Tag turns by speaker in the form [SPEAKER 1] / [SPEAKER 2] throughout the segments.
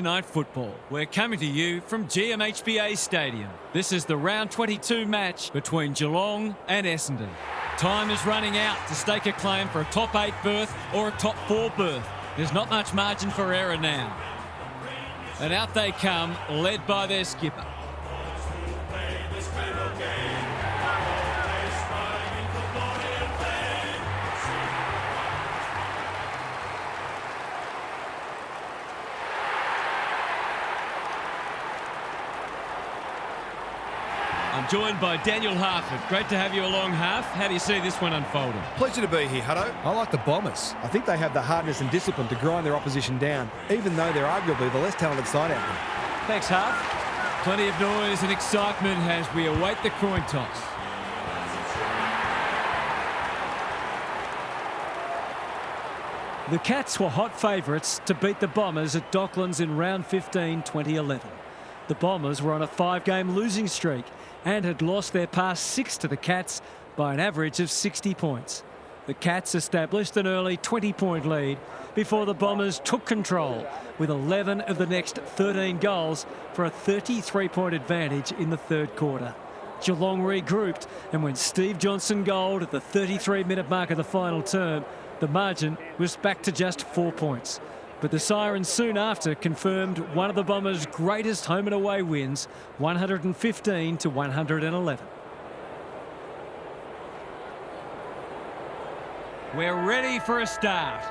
[SPEAKER 1] Night football. We're coming to you from GMHBA Stadium. This is the round 22 match between Geelong and Essendon. Time is running out to stake a claim for a top 8 berth or a top 4 berth. There's not much margin for error now. And out they come, led by their skipper. I'm joined by Daniel Harford. Great to have you along, Harf. How do you see this one unfolding?
[SPEAKER 2] Pleasure to be here, Hutto.
[SPEAKER 3] I like the Bombers. I think they have the hardness and discipline to grind their opposition down, even though they're arguably the less talented side out there.
[SPEAKER 1] Thanks, Harf. Plenty of noise and excitement as we await the coin toss. The Cats were hot favourites to beat the Bombers at Docklands in round 15, 2011. The Bombers were on a 5-game losing streak and had lost their past 6 to the Cats by an average of 60 points. The Cats established an early 20-point lead before the Bombers took control with 11 of the next 13 goals for a 33-point advantage in the third quarter. Geelong regrouped, and when Steve Johnson goaled at the 33-minute mark of the final term, the margin was back to just 4 points. But the Sirens soon after confirmed one of the Bombers' greatest home and away wins, 115 to 111. We're ready for a start.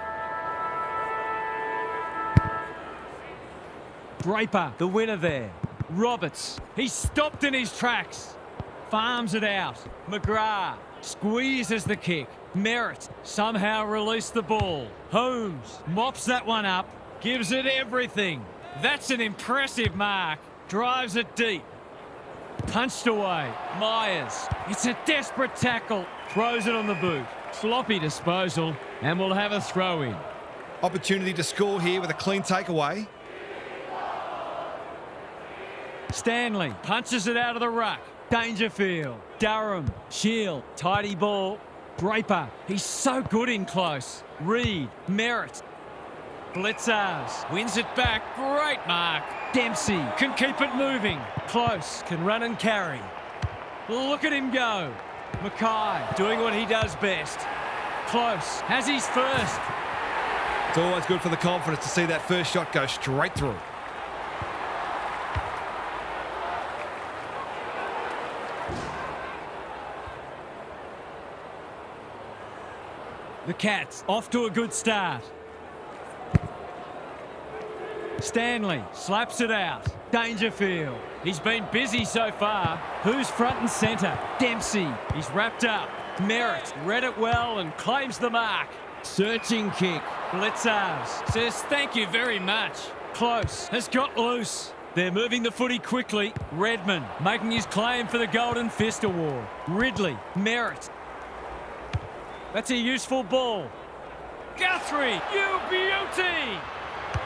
[SPEAKER 1] Draper, the winner there. Roberts, he's stopped in his tracks. Farms it out. McGrath squeezes the kick. Merritt somehow released the ball. Holmes mops that one up, gives it everything. That's an impressive mark. Drives it deep. Punched away. Myers. It's a desperate tackle. Throws it on the boot. Sloppy disposal, and we'll have a throw in.
[SPEAKER 2] Opportunity to score here with a clean takeaway.
[SPEAKER 1] Stanley punches it out of the ruck. Dangerfield. Durham. Shield. Tidy ball. Draper, he's so good in close. Reed, Merritt. Blitzars wins it back. Great mark. Dempsey can keep it moving. Close, can run and carry. Look at him go. Mackay doing what he does best. Close, has his first.
[SPEAKER 2] It's always good for the confidence to see that first shot go straight through.
[SPEAKER 1] The Cats off to a good start. Stanley slaps it out. Dangerfield. He's been busy so far. Who's front and centre? Dempsey. He's wrapped up. Merritt read it well and claims the mark. Searching kick. Blitzars says thank you very much. Close. Has got loose. They're moving the footy quickly. Redmond making his claim for the Golden Fist Award. Ridley. Merritt. That's a useful ball. Guthrie, you beauty!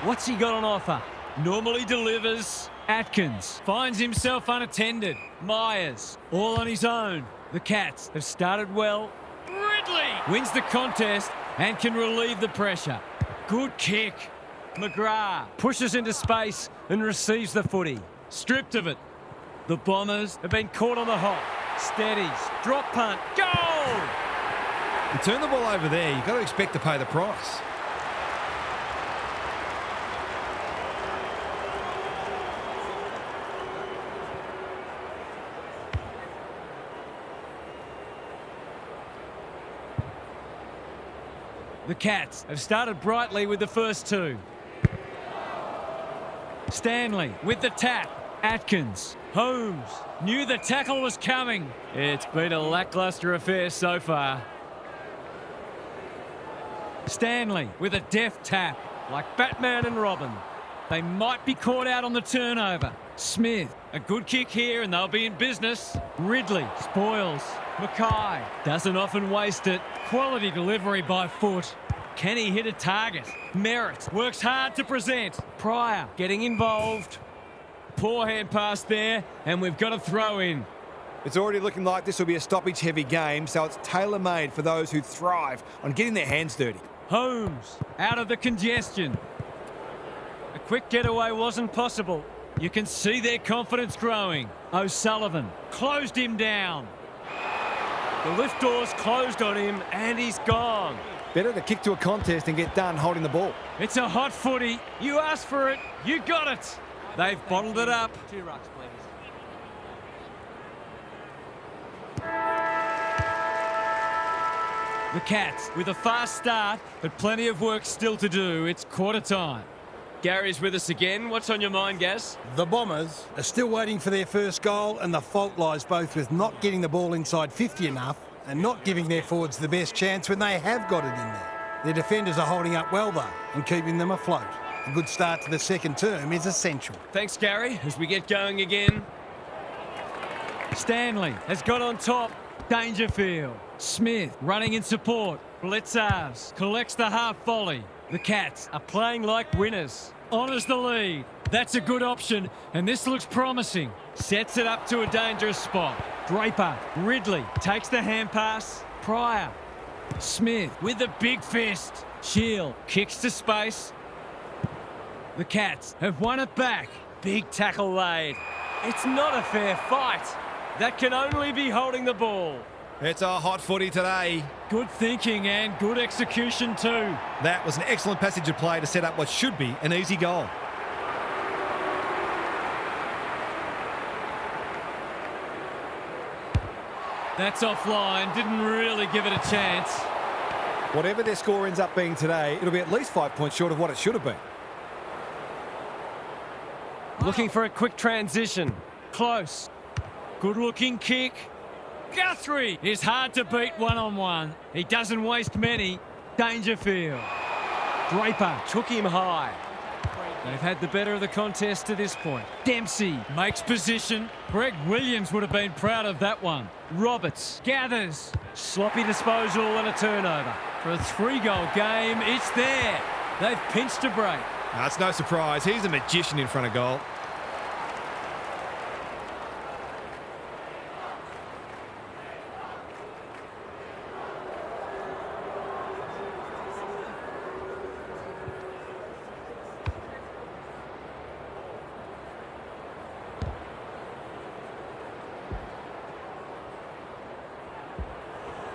[SPEAKER 1] What's he got on offer? Normally delivers. Atkins finds himself unattended. Myers, all on his own. The Cats have started well. Ridley wins the contest and can relieve the pressure. Good kick. McGrath pushes into space and receives the footy. Stripped of it. The Bombers have been caught on the hop. Steadies. Drop punt. Goal!
[SPEAKER 2] You turn the ball over there, you've got to expect to pay the price.
[SPEAKER 1] The Cats have started brightly with the first two. Stanley with the tap. Atkins. Holmes knew the tackle was coming. It's been a lacklustre affair so far. Stanley with a deft tap, like Batman and Robin. They might be caught out on the turnover. Smith, a good kick here and they'll be in business. Ridley spoils. Mackay doesn't often waste it. Quality delivery by foot. Can he hit a target? Merritt works hard to present. Pryor getting involved. Poor hand pass there, and we've got a throw in.
[SPEAKER 3] It's already looking like this will be a stoppage-heavy game, so it's tailor-made for those who thrive on getting their hands dirty.
[SPEAKER 1] Holmes out of the congestion. A quick getaway wasn't possible. You can see their confidence growing. O'Sullivan closed him down. The lift doors closed on him and he's gone.
[SPEAKER 3] Better to kick to a contest and get done holding the ball.
[SPEAKER 1] It's a hot footy. You asked for it. You got it. They've bottled it up.
[SPEAKER 4] 2 rucks, please.
[SPEAKER 1] The Cats with a fast start, but plenty of work still to do. It's quarter time. Gary's with us again. What's on your mind, Gaz?
[SPEAKER 5] The Bombers are still waiting for their first goal, and the fault lies both with not getting the ball inside 50 enough and not giving their forwards the best chance when they have got it in there. Their defenders are holding up well, though, and keeping them afloat. A good start to the second term is essential.
[SPEAKER 1] Thanks, Gary, as we get going again. Stanley has got on top. Dangerfield. Smith running in support. Blitzars collects the half volley. The Cats are playing like winners. Honours the lead. That's a good option, and this looks promising. Sets it up to a dangerous spot. Draper. Ridley takes the hand pass. Pryor. Smith with the big fist. Shield kicks to space. The Cats have won it back. Big tackle laid. It's not a fair fight. That can only be holding the ball.
[SPEAKER 2] It's a hot footy today.
[SPEAKER 1] Good thinking and good execution too.
[SPEAKER 2] That was an excellent passage of play to set up what should be an easy goal.
[SPEAKER 1] That's offline. Didn't really give it a chance.
[SPEAKER 3] Whatever their score ends up being today, it'll be at least 5 points short of what it should have been.
[SPEAKER 1] Looking for a quick transition. Close. Good-looking kick. Guthrie is hard to beat one-on-one. He doesn't waste many. Dangerfield. Draper took him high. They've had the better of the contest to this point. Dempsey makes position. Greg Williams would have been proud of that one. Roberts gathers. Sloppy disposal and a turnover. For a 3-goal game, it's there. They've pinched a break.
[SPEAKER 2] No, it's no surprise. He's a magician in front of goal.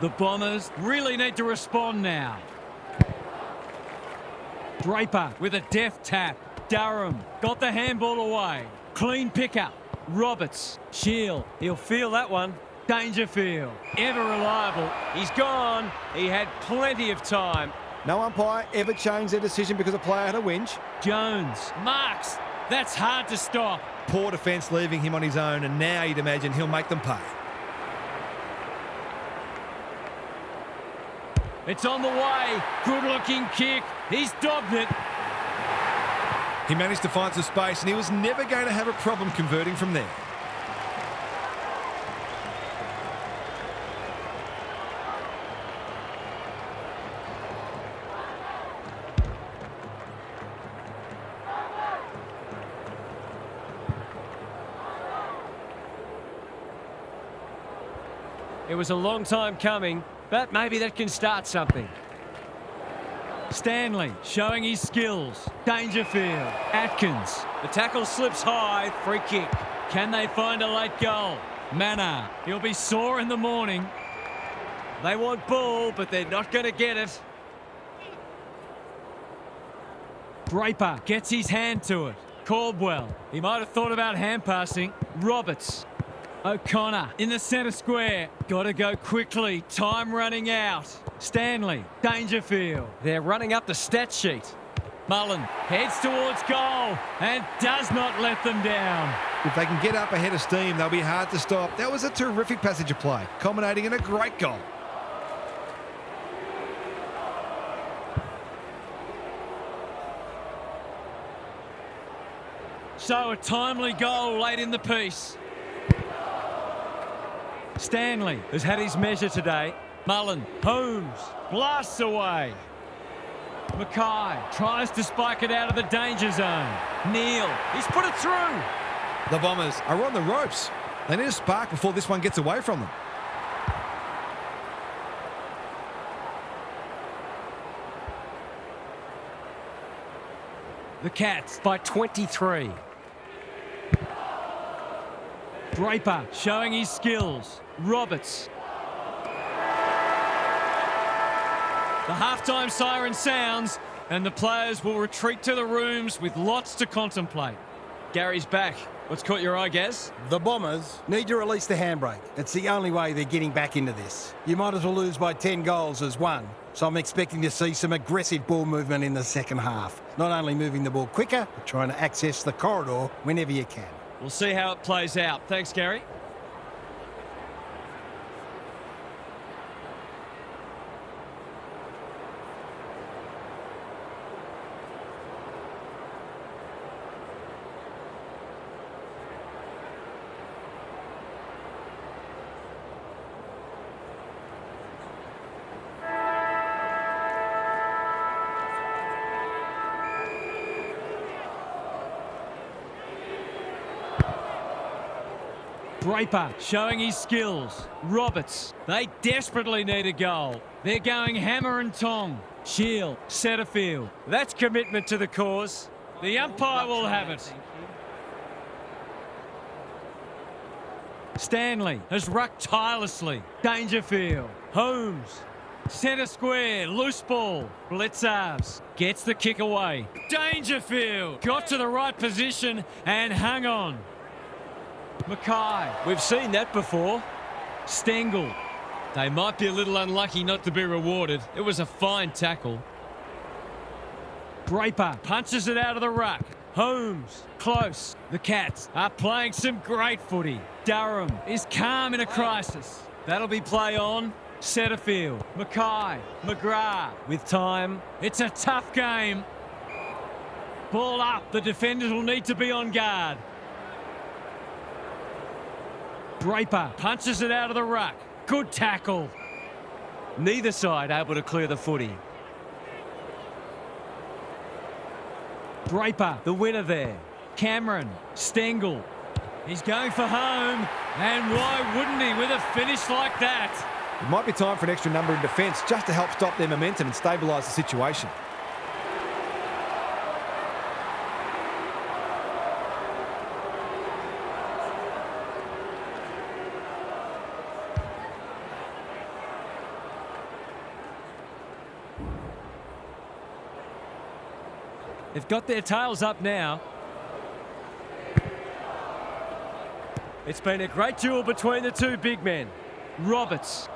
[SPEAKER 1] The Bombers really need to respond now. Draper with a deft tap. Durham got the handball away. Clean pickup. Roberts. Shield. He'll feel that one. Dangerfield. Ever reliable. He's gone. He had plenty of time.
[SPEAKER 3] No umpire ever changed their decision because a player had a whinge.
[SPEAKER 1] Jones. Marks. That's hard to stop.
[SPEAKER 2] Poor defence leaving him on his own, and now you'd imagine he'll make them pay.
[SPEAKER 1] It's on the way. Good-looking kick. He's dobbed it.
[SPEAKER 2] He managed to find some space, and he was never going to have a problem converting from there.
[SPEAKER 1] It was a long time coming, but maybe that can start something. Stanley showing his skills. Dangerfield. Atkins. The tackle slips high. Free kick. Can they find a late goal? Manor. He'll be sore in the morning. They want ball, but they're not going to get it. Draper gets his hand to it. Caldwell. He might have thought about hand passing. Roberts. O'Connor in the centre square. Got to go quickly. Time running out. Stanley. Dangerfield. They're running up the stat sheet. Mullen heads towards goal and does not let them down.
[SPEAKER 2] If they can get up ahead of steam, they'll be hard to stop. That was a terrific passage of play, culminating in a great goal.
[SPEAKER 1] So a timely goal late in the piece. Stanley has had his measure today. Mullen, Holmes, blasts away. Mackay tries to spike it out of the danger zone. Neal, he's put it through.
[SPEAKER 2] The Bombers are on the ropes. They need a spark before this one gets away from them.
[SPEAKER 1] The Cats by 23. Draper showing his skills. Roberts. The halftime siren sounds and the players will retreat to the rooms with lots to contemplate. Gary's back. What's caught your eye, Gaz?
[SPEAKER 5] The Bombers need to release the handbrake. It's the only way they're getting back into this. You might as well lose by 10 goals as one. So I'm expecting to see some aggressive ball movement in the second half. Not only moving the ball quicker, but trying to access the corridor whenever you can.
[SPEAKER 1] We'll see how it plays out. Thanks, Gary. Draper showing his skills. Roberts. They desperately need a goal. They're going hammer and tong. Shield. Setterfield. That's commitment to the cause. The umpire will have it. Stanley has rucked tirelessly. Dangerfield. Holmes. Centre square. Loose ball. Blitzars. Gets the kick away. Dangerfield. Got to the right position and hung on. Mackay. We've seen that before. Stengel. They might be a little unlucky not to be rewarded. It was a fine tackle. Draper punches it out of the ruck. Holmes. Close. The Cats are playing some great footy. Durham is calm in a crisis. That'll be play on. Setterfield. Mackay. McGrath. With time. It's a tough game. Ball up. The defenders will need to be on guard. Draper punches it out of the ruck. Good tackle. Neither side able to clear the footy. Draper, the winner there. Cameron, Stengel. He's going for home. And why wouldn't he with a finish like that?
[SPEAKER 3] It might be time for an extra number in defence just to help stop their momentum and stabilise the situation.
[SPEAKER 1] They've got their tails up now. It's been a great duel between the two big men. Roberts.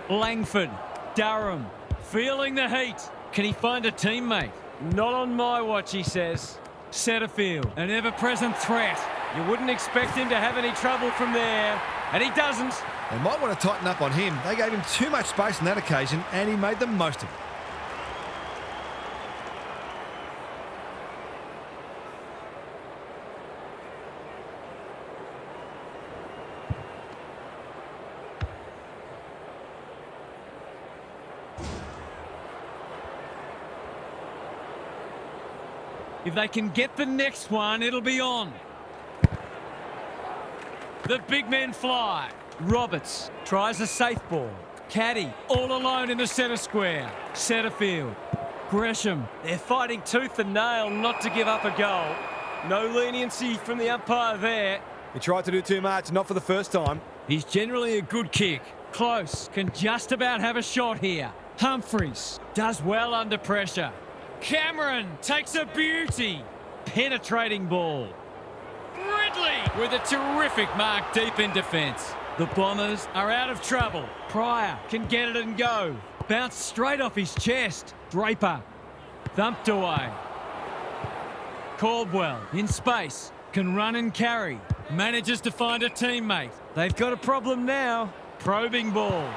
[SPEAKER 1] Langford. Durham. Feeling the heat. Can he find a teammate? Not on my watch, he says. Setterfield. An ever-present threat. You wouldn't expect him to have any trouble from there. And he doesn't.
[SPEAKER 2] They might want to tighten up on him. They gave him too much space on that occasion and he made the most of it.
[SPEAKER 1] If they can get the next one, it'll be on. The big men fly. Roberts tries a safe ball. Caddy all alone in the centre square. Setterfield. Gresham. They're fighting tooth and nail not to give up a goal. No leniency from the umpire there.
[SPEAKER 3] He tried to do too much, not for the first time.
[SPEAKER 1] He's generally a good kick. Close. Can just about have a shot here. Humphreys does well under pressure. Cameron takes a beauty. Penetrating ball. Ridley with a terrific mark deep in defence. The Bombers are out of trouble. Pryor can get it and go. Bounced straight off his chest. Draper thumped away. Caldwell in space. Can run and carry. Manages to find a teammate. They've got a problem now. Probing ball.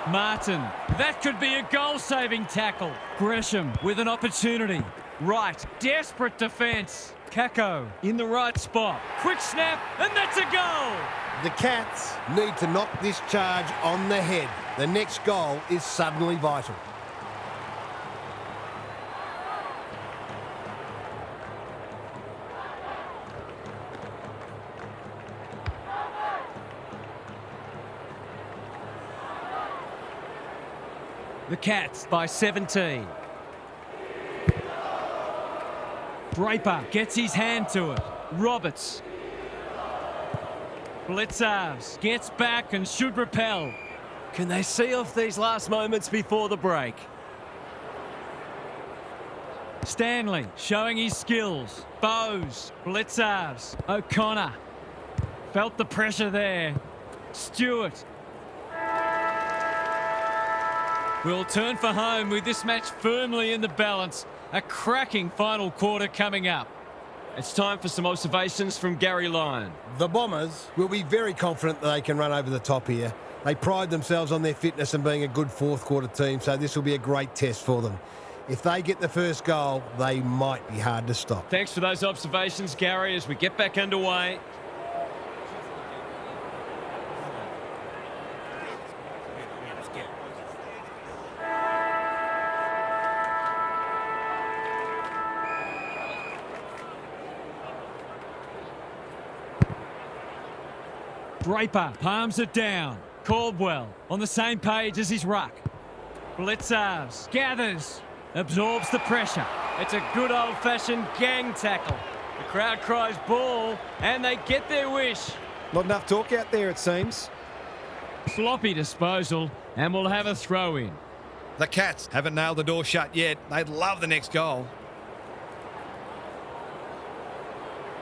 [SPEAKER 1] Martin. That could be a goal-saving tackle. Gresham with an opportunity. Right. Desperate defence. Kako in the right spot. Quick snap, and that's a goal.
[SPEAKER 5] The Cats need to knock this charge on the head. The next goal is suddenly vital.
[SPEAKER 1] The Cats by 17. Draper gets his hand to it. Roberts. Blitzars gets back and should repel. Can they see off these last moments before the break? Stanley showing his skills. Bowes. Blitzars. O'Connor. Felt the pressure there. Stewart. We'll turn for home with this match firmly in the balance. A cracking final quarter coming up. It's time for some observations from Gary Lyon.
[SPEAKER 5] The Bombers will be very confident that they can run over the top here. They pride themselves on their fitness and being a good fourth quarter team, so this will be a great test for them. If they get the first goal, they might be hard to stop.
[SPEAKER 1] Thanks for those observations, Gary, as we get back underway. Draper palms it down. Caldwell on the same page as his ruck. Blitzars gathers, absorbs the pressure. It's a good old-fashioned gang tackle. The crowd cries ball, and they get their wish.
[SPEAKER 3] Not enough talk out there, it seems.
[SPEAKER 1] Sloppy disposal, and we'll have a throw in.
[SPEAKER 2] The Cats haven't nailed the door shut yet. They'd love the next goal.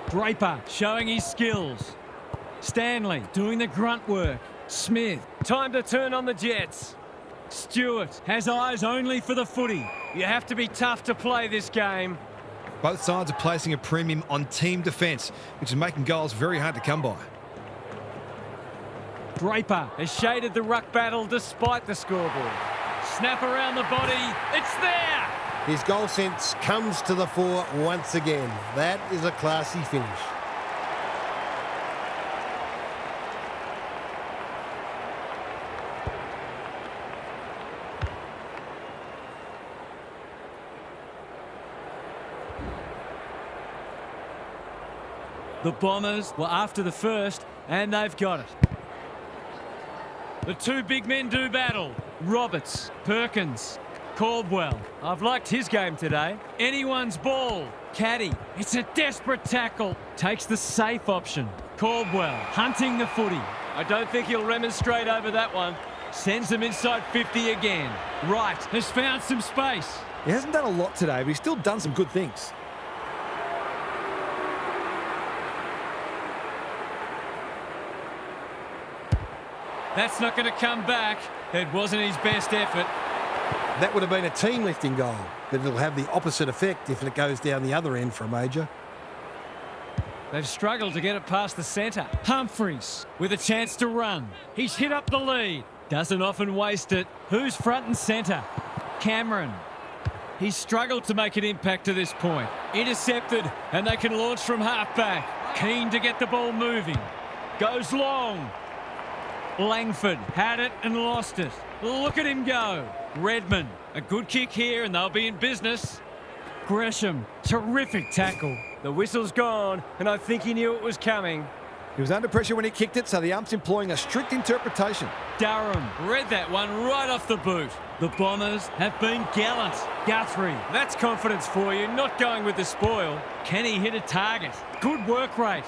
[SPEAKER 1] Draper showing his skills. Stanley doing the grunt work. Smith, time to turn on the Jets. Stewart has eyes only for the footy. You have to be tough to play this game.
[SPEAKER 2] Both sides are placing a premium on team defence, which is making goals very hard to come by.
[SPEAKER 1] Draper has shaded the ruck battle despite the scoreboard. Snap around the body, it's there!
[SPEAKER 5] His goal sense comes to the fore once again. That is a classy finish.
[SPEAKER 1] The Bombers were after the first, and they've got it. The two big men do battle. Roberts, Perkins, Caldwell. I've liked his game today. Anyone's ball. Caddy, it's a desperate tackle. Takes the safe option. Caldwell, hunting the footy. I don't think he'll remonstrate over that one. Sends them inside 50 again. Wright has found some space.
[SPEAKER 3] He hasn't done a lot today, but he's still done some good things.
[SPEAKER 1] That's not going to come back. It wasn't his best effort.
[SPEAKER 5] That would have been a team lifting goal, but it'll have the opposite effect if it goes down the other end for a major.
[SPEAKER 1] They've struggled to get it past the centre. Humphreys with a chance to run. He's hit up the lead. Doesn't often waste it. Who's front and centre? Cameron. He's struggled to make an impact to this point. Intercepted, and they can launch from half-back. Keen to get the ball moving. Goes long. Langford had it and lost it. Look at him go. Redmond, a good kick here and they'll be in business. Gresham, terrific tackle. The whistle's gone and I think he knew it was coming.
[SPEAKER 3] He was under pressure when he kicked it, so the ump's employing a strict interpretation.
[SPEAKER 1] Durham read that one right off the boot. The Bombers have been gallant. Guthrie, that's confidence for you, not going with the spoil. Can he hit a target? Good work rate.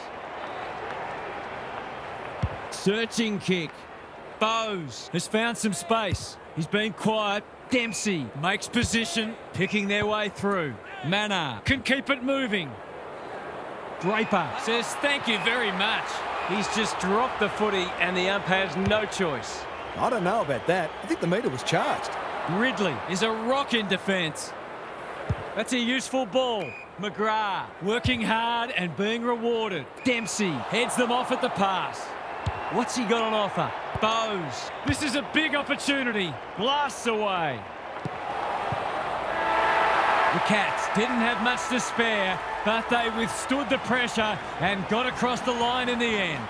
[SPEAKER 1] Searching kick. Bowes has found some space. He's been quiet. Dempsey makes position, picking their way through. Mannar can keep it moving. Draper says thank you very much. He's just dropped the footy and the ump has no choice.
[SPEAKER 3] I don't know about that. I think the meter was charged.
[SPEAKER 1] Ridley is a rock in defence. That's a useful ball. McGrath working hard and being rewarded. Dempsey heads them off at the pass. What's he got on offer? Bowes. This is a big opportunity. Blasts away. The Cats didn't have much to spare, but they withstood the pressure and got across the line in the end.